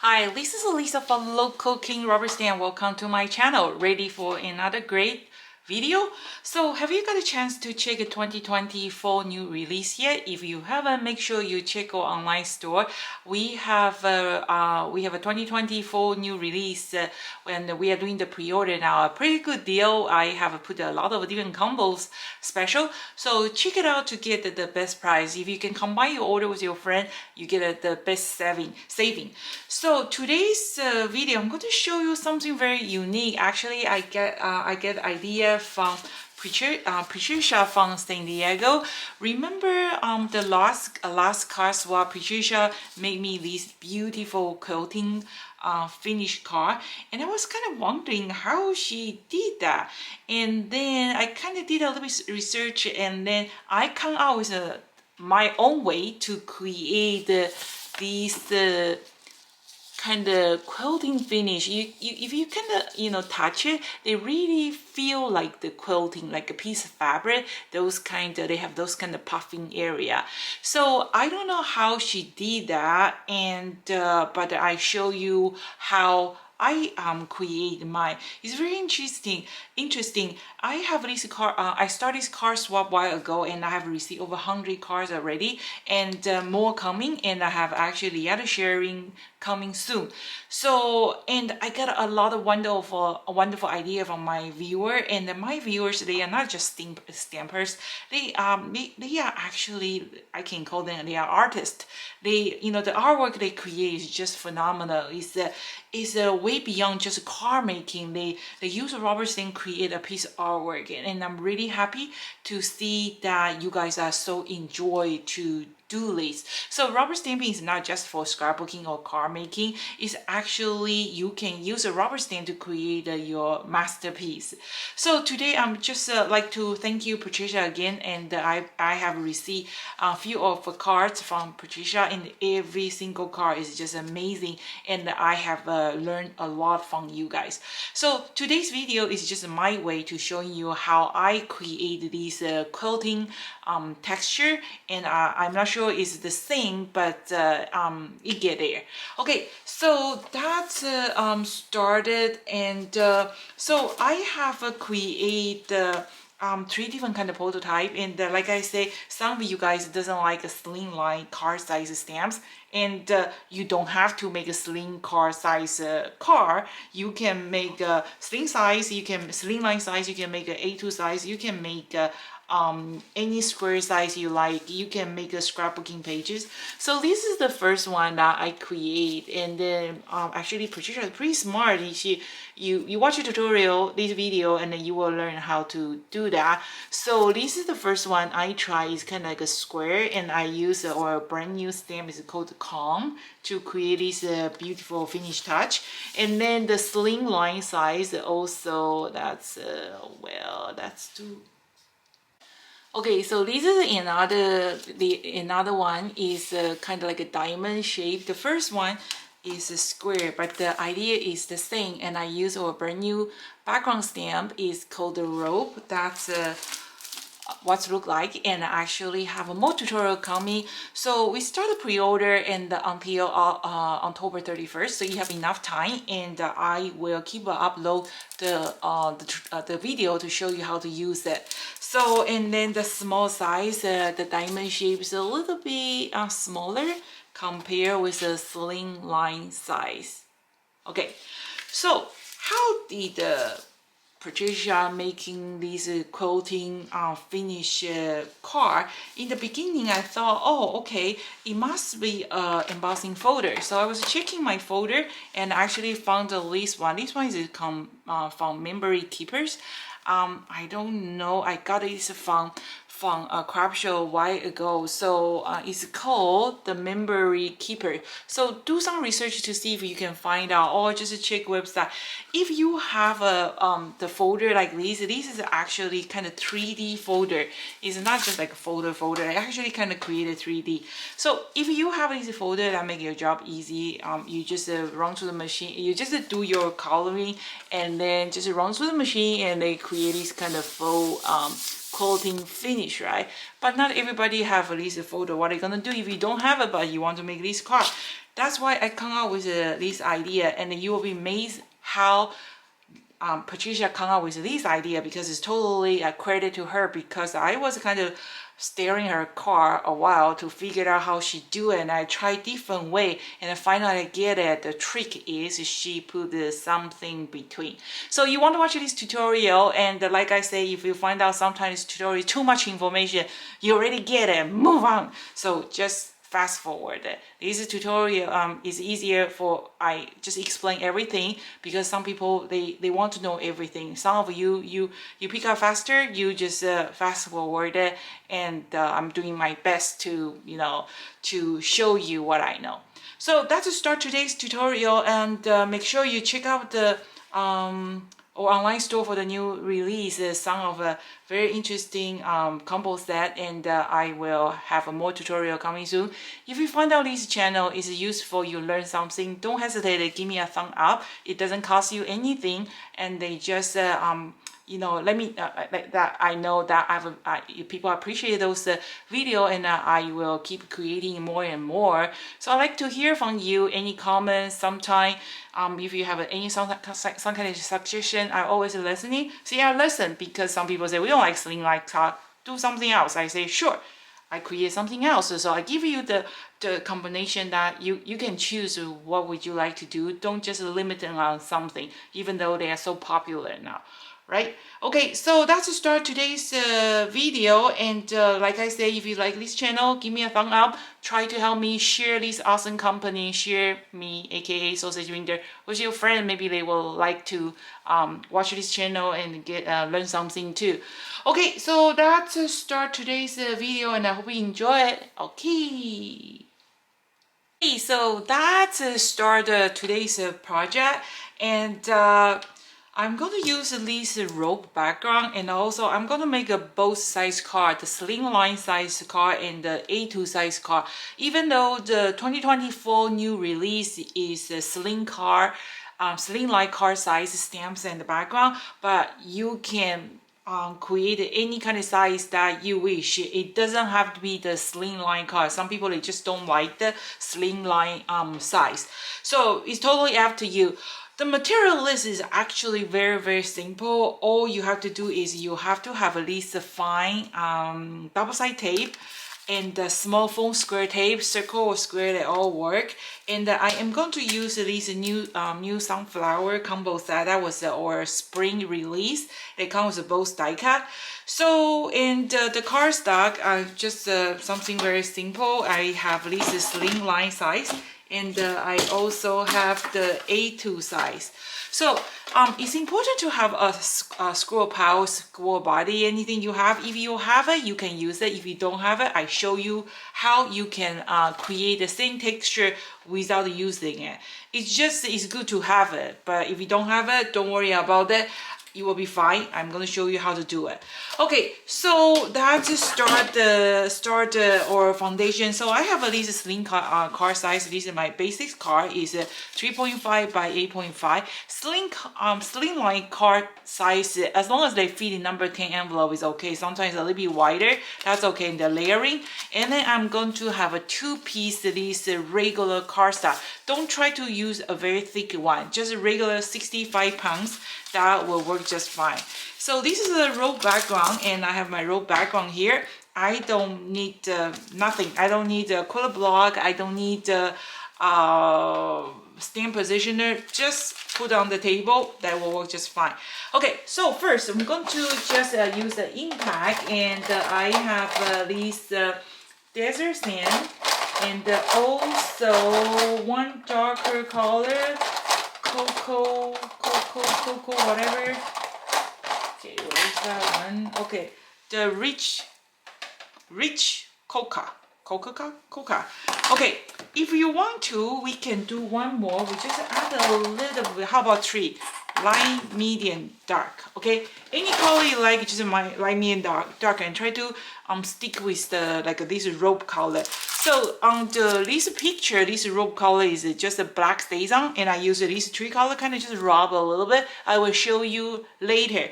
Hi, this is Lisa from Local King Rubber Stamp. Welcome to my channel. Ready for another great video? So have you got a chance to check a 2024 new release yet? If you haven't, make sure you check our online store. We have a 2024 new release when we are doing the pre-order now. A pretty good deal. I have put a lot of different combos special, so check it out to get the best price. If you can combine your order with your friend, you get the best saving. So today's video, I'm going to show you something very unique. Actually, I get idea from Patricia from San Diego. Remember the last card swap, Patricia made me this beautiful quilting finished card, and I was kind of wondering how she did that. And then I kind of did a little bit research, and then I come out with my own way to create these kind of quilting finish. If you kind of touch it, they really feel like the quilting, like a piece of fabric. They have those kind of puffing area. So I don't know how she did that, and but I show you how I create mine. It's very interesting. I have this card. I started this card swap a while ago, and I have received over 100 cards already, and more coming. And I have actually the other sharing coming soon. So, and I got a lot of wonderful idea from my viewer. And my viewers, they are not just stampers. They are actually, I can call them, they are artists. They, the artwork they create is just phenomenal. It's way beyond just card making. They use a rubber stamp create a piece of artwork, and I'm really happy to see that you guys are so enjoy to do this. So rubber stamping is not just for scrapbooking or card making. It's actually, you can use a rubber stamp to create your masterpiece. So today I'm just like to thank you, Patricia, again, and I have received a few of the cards from Patricia, and every single card is just amazing, and I have learned a lot from you guys. So today's video is just my way to showing you how I create this quilting texture, and I'm not sure it's the same, but it get there. Okay, so that's started, and so I have create 3 different kind of prototype, and like I say, some of you guys doesn't like a slim line card size stamps, and you don't have to make a slim card size card. You can make a slim size, you can slim line size, you can make a A2 size, you can make any square size you like. You can make a scrapbooking pages. So this is the first one that I create, and then actually Patricia is pretty smart. You watch a tutorial, this video, and then you will learn how to do that. So this is the first one I try. It's kind of like a square, and I use a brand new stamp. It's called Calm to create this beautiful finish touch. And then the slim line size also, that's well, that's too. Okay, so this is another one is kind of like a diamond shape. The first one is a square, but the idea is the same, and I use a brand new background stamp. Is called the rope. That's what's look like, and I actually have a more tutorial coming. So we started pre-order and until October 31st, so you have enough time, and I will keep upload the video to show you how to use it. So, and then the small size, the diamond shape is a little bit smaller compared with the slim line size. Okay, so how did Patricia making this quilting finish card? In the beginning, I thought, oh, okay, it must be embossing folder. So I was checking my folder and actually found this one. This one is from Memory Keepers. I don't know, I got this from a craft show a while ago. So it's called the Memory Keeper. So do some research to see if you can find out, or just check website. If you have the folder like this is actually kind of 3D folder. It's not just like a folder. I actually kind of created 3D. So if you have this folder, that make your job easy. You just run through the machine. You just do your coloring, and then just run through the machine, and they create this kind of full quilting finish, right? But not everybody have this photo. What are you gonna do if you don't have it but you want to make this card? That's why I come out with this idea, and you will be amazed how Patricia come up with this idea, because it's totally a credit to her, because I was kind of staring her car a while to figure out how she do it, and I tried different way, and I finally get it. The trick is she put something between. So you want to watch this tutorial, and like I say, if you find out sometimes tutorial is too much information, you already get it, move on. So just fast forward. This tutorial is easier for I just explain everything, because some people they want to know everything. Some of you pick up faster, you just fast forward it, and I'm doing my best to to show you what I know. So that's to start today's tutorial, and make sure you check out the or online store for the new release, some of a very interesting combo set, and I will have a more tutorial coming soon. If you find out this channel is useful, you learn something, don't hesitate to give me a thumb up. It doesn't cost you anything, and they just let me like that. I know that people appreciate those video, and I will keep creating more and more. So I'd like to hear from you. Any comments? Sometime if you have any some kind of suggestion, I'm always listening. See, I listen, because some people say we don't like sling like talk. Do something else. I say sure. I create something else. So I give you the combination that you can choose what would you like to do. Don't just limit it on something, even though they are so popular now. Right? Okay, so that's to start today's video, and like I say, if you like this channel, give me a thumb up. Try to help me share this awesome company, share me, aka Sausage Winder, with your friend. Maybe they will like to watch this channel and get learn something too. Okay, so that's to start today's video, and I hope you enjoy it. Okay. So that's to start today's project, and I'm going to use this rope background, and also I'm going to make a both size card, the slimline size card and the A2 size card. Even though the 2024 new release is a slim card, slimline card size stamps and the background, but you can create any kind of size that you wish. It doesn't have to be the slimline card. Some people, they just don't like the slimline size. So it's totally up to you. The material list is actually very simple. All you have to do is you have to have at least a fine double-sided tape and the small foam square tape, circle or square, they all work. And I am going to use this new sunflower combo set that was our spring release. It comes with both die cut. So, and the cardstock, just something very simple. I have this slim line size, and I also have the A2 size. So it's important to have a scroll pouch, scroll body, anything you have. If you have it, you can use it. If you don't have it, I show you how you can create the same texture without using it. It's good to have it, but if you don't have it, don't worry about it. You will be fine. I'm going to show you how to do it. Okay, so that's to start our foundation. So I have at least a slim card size. This is my basic card. Is 3.5 by 8.5. Slim line card size, as long as they fit in number 10 envelope, is okay. Sometimes a little bit wider, that's okay in the layering. And then I'm going to have a 2-piece this regular cardstock. Don't try to use a very thick one. Just a regular 65 pounds. That will work just fine. So this is a rope background, and I have my rope background here. I don't need nothing. I don't need a quilted block. I don't need a stand positioner. Just put on the table. That will work just fine. Okay, so first I'm going to just use the impact, and I have this desert sand, and also one darker color, cocoa, whatever. Okay, what is that one? Okay, the rich coca. Okay, if you want to, we can do one more. We just add a little bit. How about 3? Light, medium, dark. Okay, any color you like, just my light, medium, dark, and try to stick with the this rope color. So on this picture, this rope color is just a black stays on, and I use these 3 color kind of just rub a little bit. I will show you later.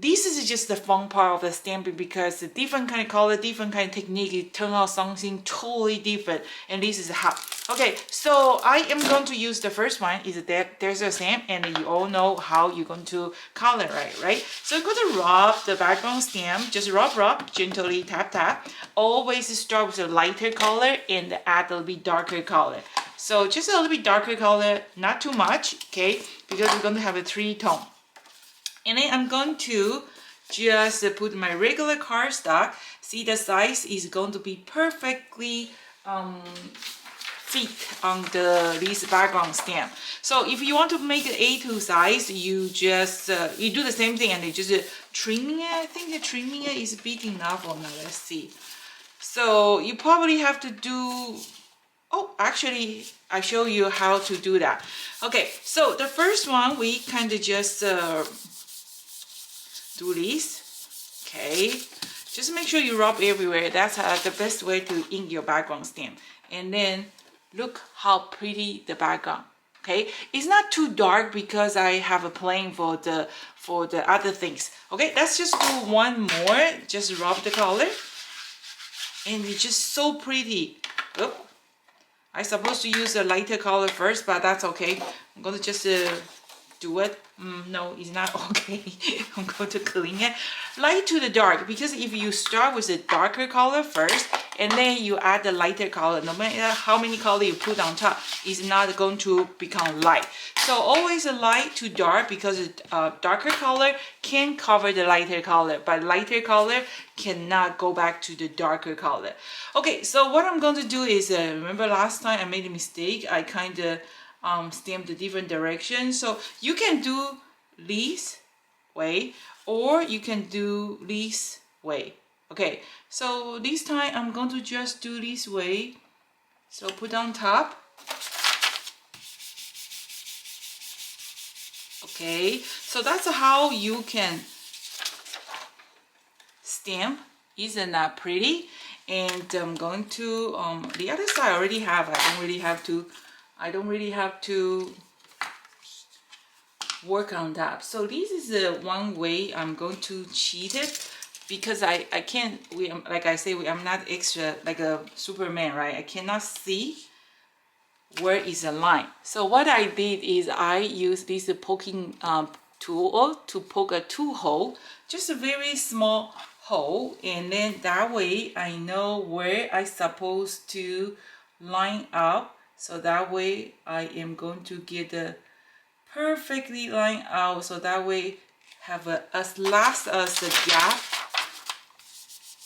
this is just the fun part of the stamping, because the different kind of color, different kind of technique, it turn out something totally different. And this is how. Okay, so I am going to use the first one is that there's a stamp, and you all know how you're going to color it, right? So I'm going to rub the background stamp, just rub, gently tap. Always start with a lighter color and add a little bit darker color. So just a little bit darker color, not too much, okay? Because we're going to have a 3-tone. And then I'm going to just put my regular cardstock. See, the size is going to be perfectly fit on this background stamp. So if you want to make an A2 size, you just you do the same thing, and you just trimming it. I think the trimming it is big enough or not. Let's see. So you probably have to do. Oh, actually, I show you how to do that. Okay, so the first one we kind of just do this. Okay, just make sure you rub everywhere. That's the best way to ink your background stamp. And then look how pretty the background. Okay, it's not too dark because I have a plan for the other things. Okay, let's just do one more. Just rub the color, and it's just so pretty. Oop. I'm supposed to use a lighter color first, but that's okay. I'm gonna just do it. No, it's not okay. I'm going to clean it. Light to the dark, because if you start with a darker color first and then you add the lighter color, no matter how many color you put on top, it's not going to become light. So always a light to dark, because darker color can cover the lighter color, but lighter color cannot go back to the darker color. Okay, so what I'm going to do is, remember last time I made a mistake. I kind of stamp the different directions. So you can do this way, or you can do this way. Okay, so this time I'm going to just do this way. So put on top. Okay, so that's how you can stamp. Isn't that pretty? And I'm going to the other side I already have. I don't really have to work on that. So this is the one way I'm going to cheat it, because I can't, like I say, I'm not extra like a Superman, right? I cannot see where is the line. So what I did is I used this poking tool to poke a 2-hole, just a very small hole, and then that way I know where I supposed to line up. So that way I am going to get a perfectly line out. So that way have as last as the gap,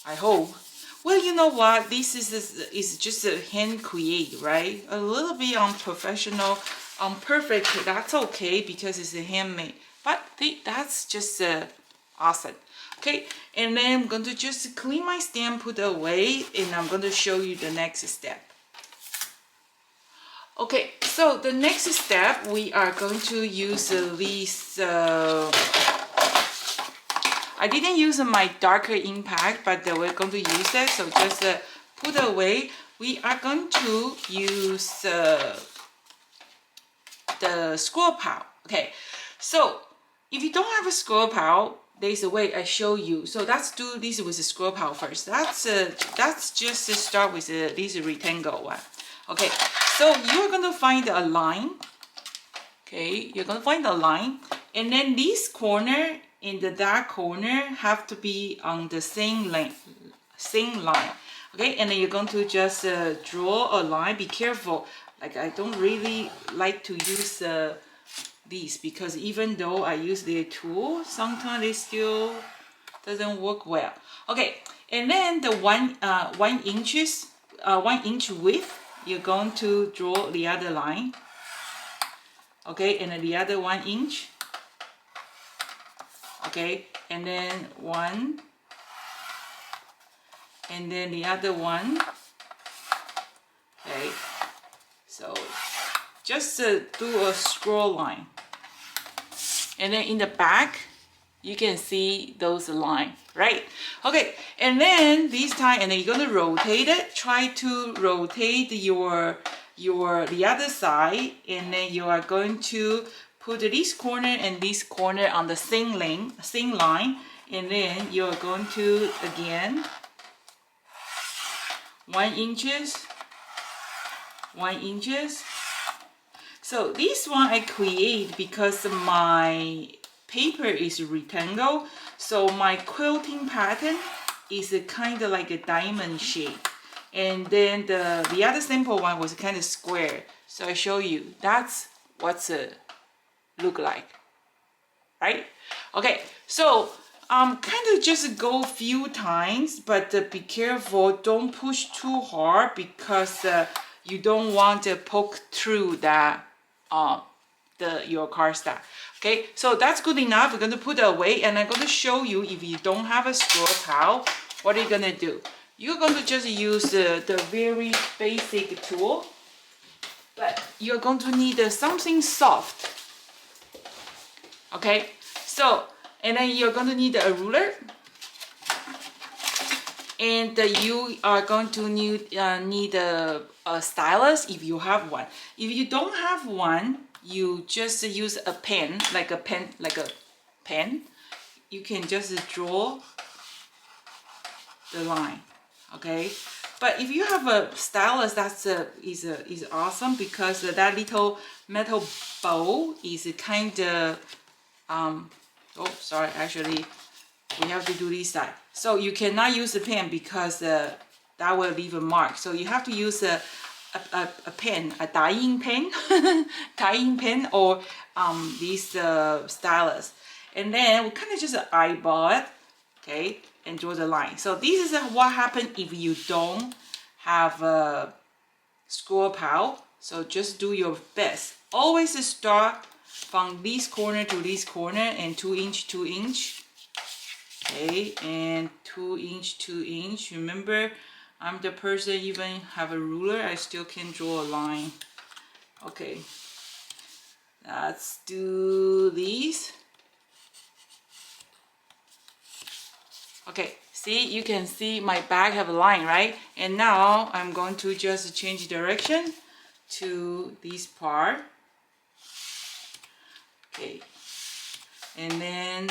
I hope. Well, you know what? This is just a hand create, right? A little bit unprofessional, unperfect. That's okay because it's a handmade. But that's just awesome. Okay, and then I'm going to just clean my stamp, put it away, and I'm going to show you the next step. Okay, so the next step, we are going to use this, I didn't use my darker impact, but we're going to use it, so just put it away. We are going to use the scroll pile. Okay, so if you don't have a scroll pile, there's a way I show you. So let's do this with the scroll pile first. That's just to start with this rectangle one. Okay, so you're gonna find a line. Okay, you're gonna find a line, and then this corner and that corner have to be on the same line. Okay, and then you're going to just draw a line. Be careful. Like, I don't really like to use these, because even though I use their tool, sometimes it still doesn't work well. Okay, and then the 1 inch width, you're going to draw the other line. Okay, and then the other 1 inch. Okay, and then 1, and then the other one. Okay, so just do a scroll line, and then in the back you can see those lines, right? Okay, and then this time, and then you're gonna rotate it. Try to rotate the other side, and then you are going to put this corner and this corner on the same line, and then you're going to again 1 inches, 1 inches. So this one I create because my paper is rectangle, so my quilting pattern is a kind of like a diamond shape, and then the other simple one was kind of square. So I show you that's what's it look like, right? Okay, so kind of just go a few times, but be careful, don't push too hard, because you don't want to poke through that your cardstock. Okay, so that's good enough. We're going to put it away, and I'm going to show you if you don't have a scroll pile, what are you going to do? You're going to just use the very basic tool, but you're going to need something soft. Okay, so and then you're going to need a ruler, and you are going to need a stylus if you have one. If you don't have one, you just use a pen, like a pen. You can just draw the line, okay? But if you have a stylus, that's is awesome, because that little metal bowl is kind of oh, sorry, actually we have to do this side. So you cannot use a pen because that will leave a mark. So you have to use a pen, a dyeing pen, dyeing pen, or this stylus. And then we kind of just eyeball it, okay, and draw the line. So this is what happens if you don't have a scroll pile. So just do your best. Always start from this corner to this corner, and 2 inch, 2 inch. Okay, and 2 inch, 2 inch. Remember, I'm the person even have a ruler, I still can draw a line. Okay, let's do these. Okay, see, you can see my bag have a line, right? And now I'm going to just change direction to this part. Okay, and then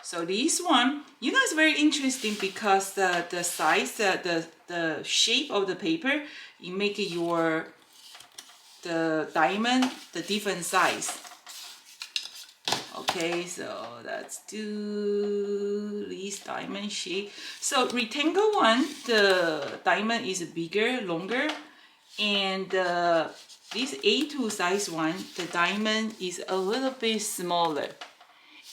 so this one, you know, it's very interesting because the size, the shape of the paper, you make the diamond the different size. Okay, so let's do this diamond shape. So rectangle one, the diamond is bigger, longer, and this A2 size one, the diamond is a little bit smaller.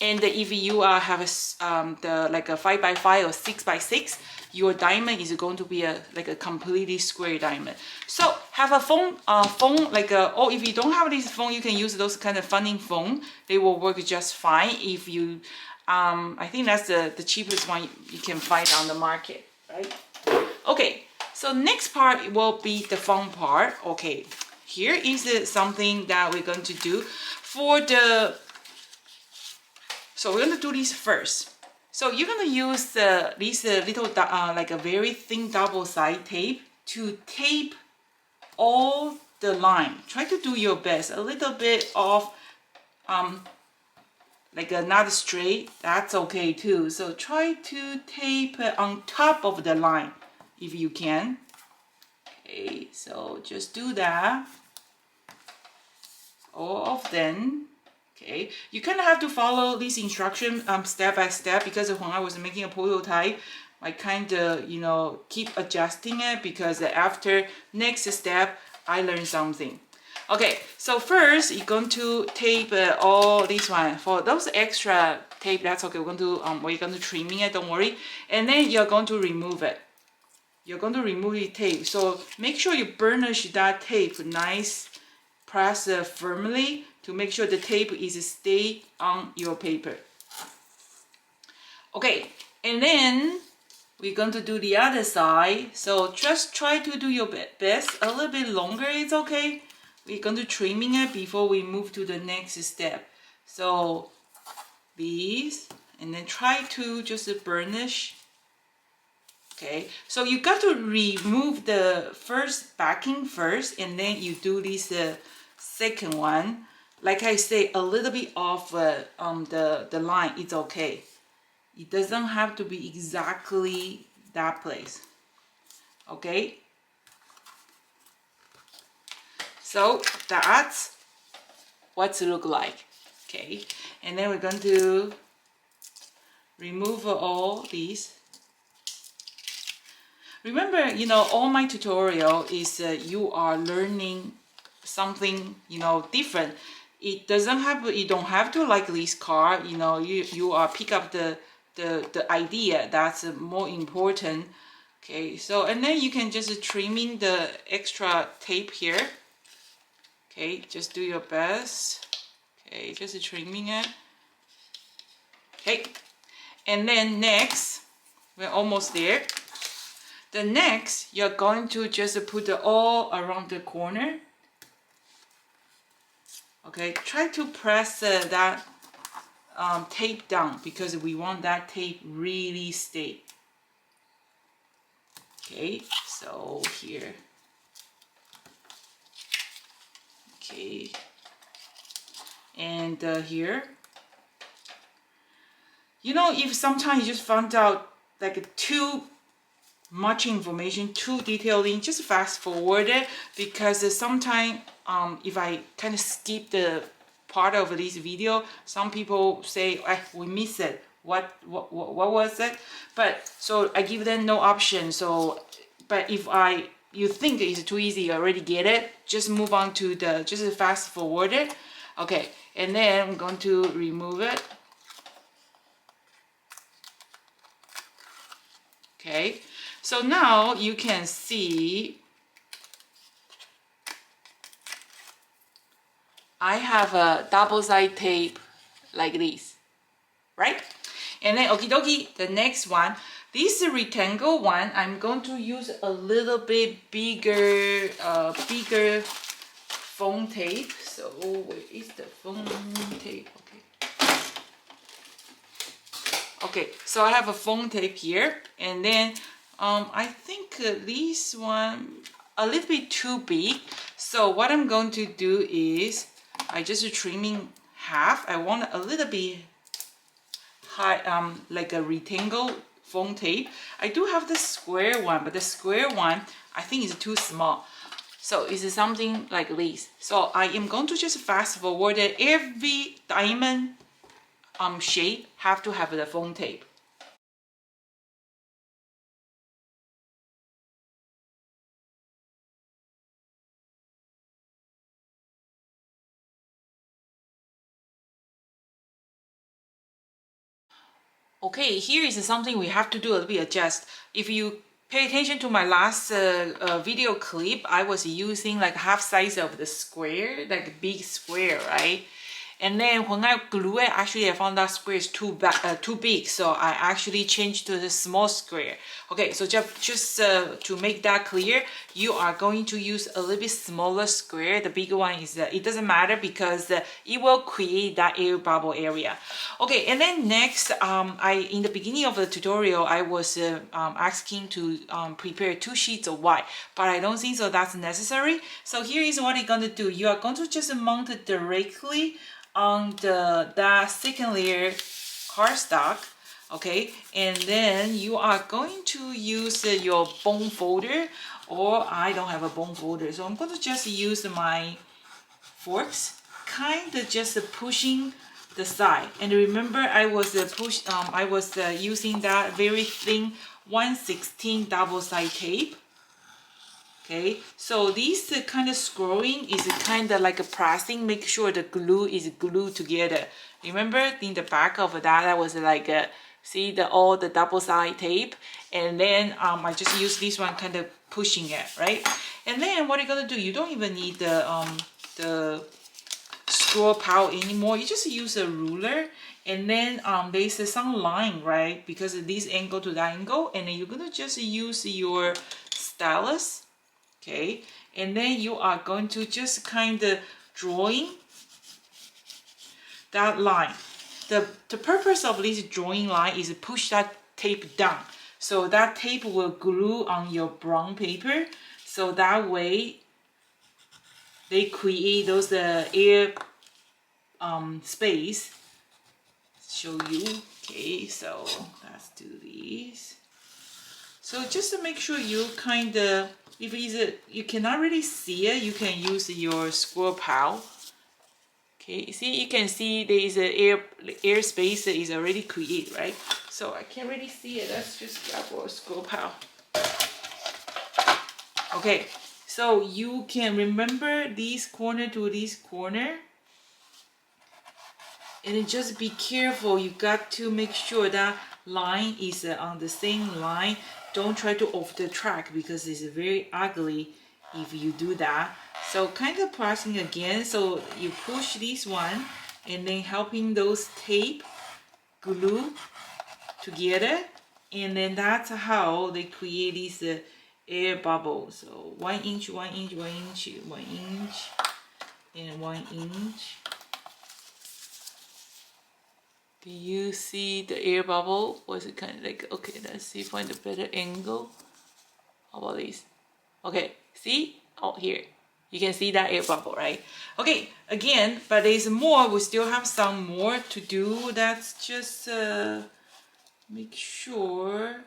And if you have like a 5x5 or 6x6, your diamond is going to be like a completely square diamond. So have a phone or if you don't have this phone, you can use those kind of funny phone. They will work just fine. If you, I think that's the cheapest one you can find on the market, right? Okay, so next part will be the fun part. Okay, here is something that we're going to do for the. So we're going to do this first. So you're going to use this little, like a very thin double side tape to tape all the line. Try to do your best. A little bit of, like not straight, that's okay too. So try to tape on top of the line if you can. Okay, so just do that. All of them. Okay, you kind of have to follow this instruction step by step, because when I was making a prototype, I kind of, you know, keep adjusting it, because after next step, I learned something. Okay, so first you're going to tape all this one. For those extra tape, that's okay. We're going to trimming it, don't worry. And then you're going to remove it. You're going to remove the tape. So make sure you burnish that tape nice, press firmly, to make sure the tape is stay on your paper. Okay, and then we're going to do the other side. So just try to do your best. A little bit longer, it's okay. We're going to trimming it before we move to the next step. So these, and then try to just burnish. Okay, so you got to remove the first backing first, and then you do this second one. like I say, a little bit off the line, it's okay. It doesn't have to be exactly that place. Okay, so that's what it look like. Okay, and then we're going to remove all these. Remember, you know, all my tutorial is you are learning something, you know, different. It doesn't have, you don't have to like this card, you know, you are pick up the idea that's more important. Okay, so and then you can just trimming the extra tape here. Okay, just do your best. Okay, just trimming it. Okay, and then next, we're almost there. The next, you're going to just put it all around the corner. Okay, try to press that tape down because we want that tape really stay. Okay, so here. Okay, and here. You know, if sometimes you just found out like too much information, too detailing, just fast forward it, because sometimes if I kind of skip the part of this video, some people say, we miss it. What was it? But so I give them no option. So, but if you think it's too easy, you already get it, just move on to just fast forward it. Okay, and then I'm going to remove it. Okay, so now you can see I have a double side tape like this, right? And then okie dokie, the next one, this rectangle one, I'm going to use a little bit bigger foam tape. So where is the foam tape? Okay, so I have a foam tape here, and then I think this one a little bit too big. So what I'm going to do is I just trimming half. I want a little bit high, like a rectangle foam tape. I do have the square one, but the square one I think is too small. So it's something like this. So I am going to just fast forward it. Every diamond shape have to have the foam tape. Okay, here is something we have to do a little bit adjust. If you pay attention to my last video clip, I was using like half size of the square, like big square, right? And then when I glue it, actually I found that square is too big, so I actually changed to the small square. Okay, so just to make that clear, you are going to use a little bit smaller square. The bigger one is it doesn't matter because it will create that air bubble area. Okay, and then next, in the beginning of the tutorial, I was asking to prepare 2 sheets of white, but I don't think so that's necessary. So here is what you're going to do. You are going to just mount it directly on that second layer cardstock. Okay, and then you are going to use your bone folder, or I don't have a bone folder, so I'm going to just use my forks, kind of just pushing the side. And remember, I was using that very thin 1/16 double side tape. Okay, so this kind of screwing is kind of like a pressing, make sure the glue is glued together. Remember in the back of that was like see all the double side tape, and then I just use this one kind of pushing it, right? And then what you're gonna do, you don't even need the screw pile anymore. You just use a ruler, and then there's some line, right? Because of this angle to that angle, and then you're gonna just use your stylus. Okay, and then you are going to just kind of drawing that line. The purpose of this drawing line is to push that tape down, so that tape will glue on your brown paper, so that way they create those air space. Show you. Okay, so let's do these. So just to make sure you kind of, if you cannot really see it, you can use your squirrel pal. Okay, see, you can see there is an air space that is already created, right? So I can't really see it. Let's just grab our squirrel pal. Okay, so you can remember these corner to this corner. And then just be careful. You got to make sure that line is on the same line. Don't try to off the track because it's very ugly if you do that. So kind of pressing again. So you push this one and then helping those tape glue together. And then that's how they create these air bubbles. So 1 inch, 1 inch, 1 inch, 1 inch, and 1 inch. Do you see the air bubble? Was it kind of like, okay, let's see, find a better angle. How about this? Okay, see? Oh, here. You can see that air bubble, right? Okay, again, but there's more. We still have some more to do. That's just make sure.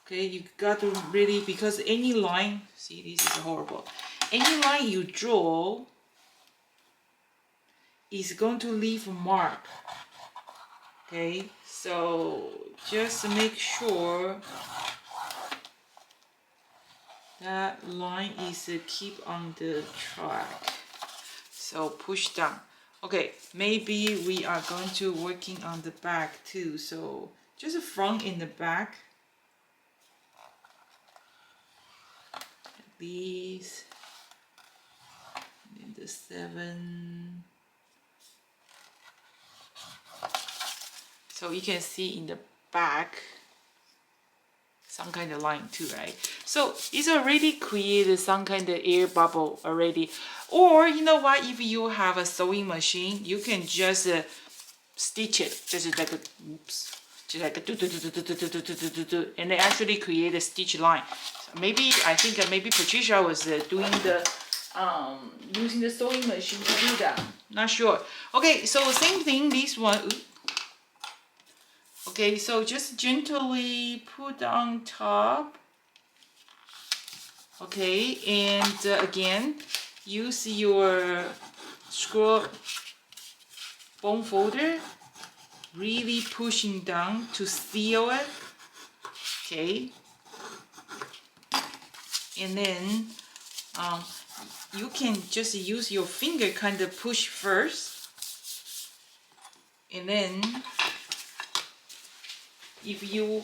Okay, you got to really, because any line, see, this is horrible. Any line you draw is going to leave a mark. Okay, so just make sure that line is keep on the track. So push down. Okay, maybe we are going to working on the back too. So just the front and the back. These and the 7. So you can see in the back some kind of line too, right? So it's already created some kind of air bubble already. Or you know what, if you have a sewing machine, you can just stitch it, just like a, oops, just like a do, do, do, do, do, do, do, do, do, do, and they actually create a stitch line. So maybe, I think maybe Patricia was doing the, using the sewing machine to do that. Not sure. Okay, so same thing, this one. Oops. Okay, so just gently put on top. Okay, and again, use your scroll bone folder, really pushing down to seal it. Okay, and then you can just use your finger kind of push first, and then if you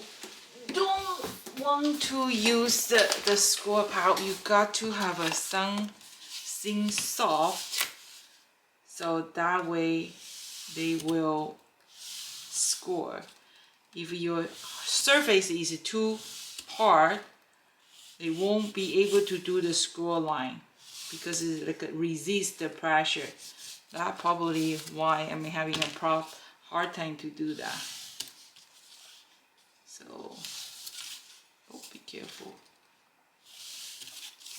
don't want to use the score pile, you got to have something soft, so that way they will score. If your surface is too hard, they won't be able to do the score line because it like resist the pressure. That's probably why I'm having a hard time to do that. So, oh, be careful.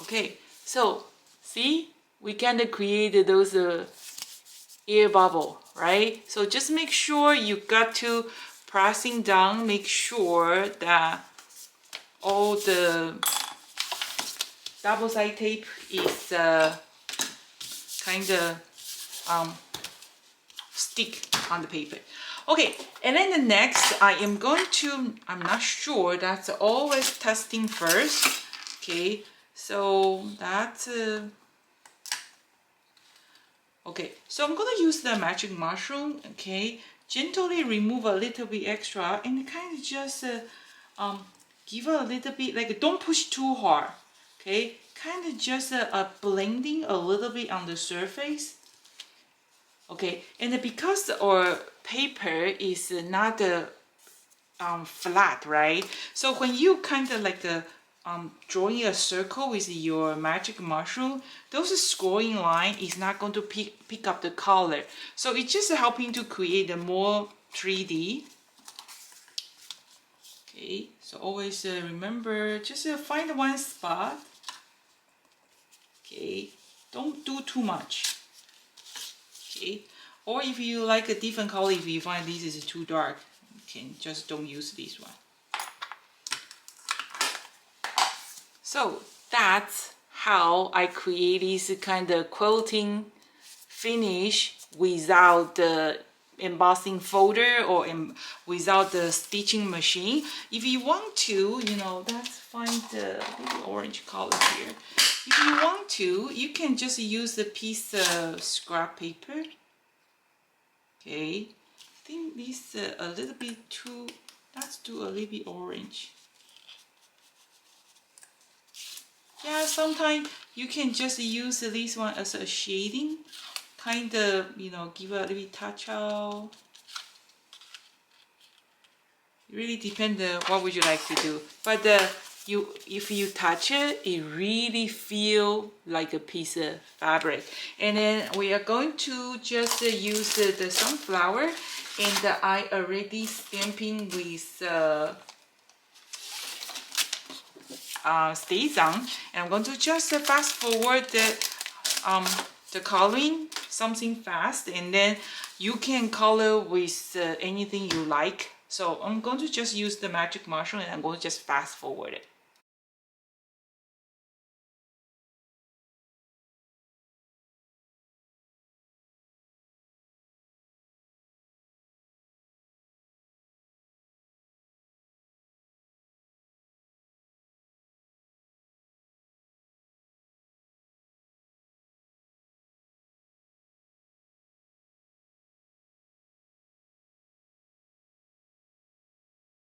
Okay, so see, we kind of created those air bubble, right? So just make sure you got to pressing down, make sure that all the double side tape is kind of stick on the paper. Okay, and then the next I am going to, I'm not sure, that's always testing first. Okay, so that's okay, so I'm gonna use the magic mushroom. Okay, gently remove a little bit extra and kind of just give a little bit, like don't push too hard. Okay, kind of just blending a little bit on the surface. Okay, and because our paper is not flat, right? So when you kind of like drawing a circle with your magic mushroom, those scoring line is not going to pick up the color. So it's just helping to create a more 3D. Okay, so always remember, just find one spot. Okay, don't do too much. Okay, or if you like a different color, if you find this is too dark, you can just don't use this one. So that's how I create this kind of quilting finish without the embossing folder or without the stitching machine. If you want to, you know, let's find the orange color here. If you want to, you can just use a piece of scrap paper. Okay, I think this a little bit too, let's do a little bit orange. Yeah, sometimes you can just use this one as a shading, kind of, you know, give a little bit touch out. It really depends what would you like to do. But if you touch it, it really feel like a piece of fabric. And then we are going to just use the sunflower, and I already stamping with stays on, and I'm going to just fast forward the coloring, something fast, and then you can color with anything you like. So I'm going to just use the magic marker, and I'm going to just fast forward it.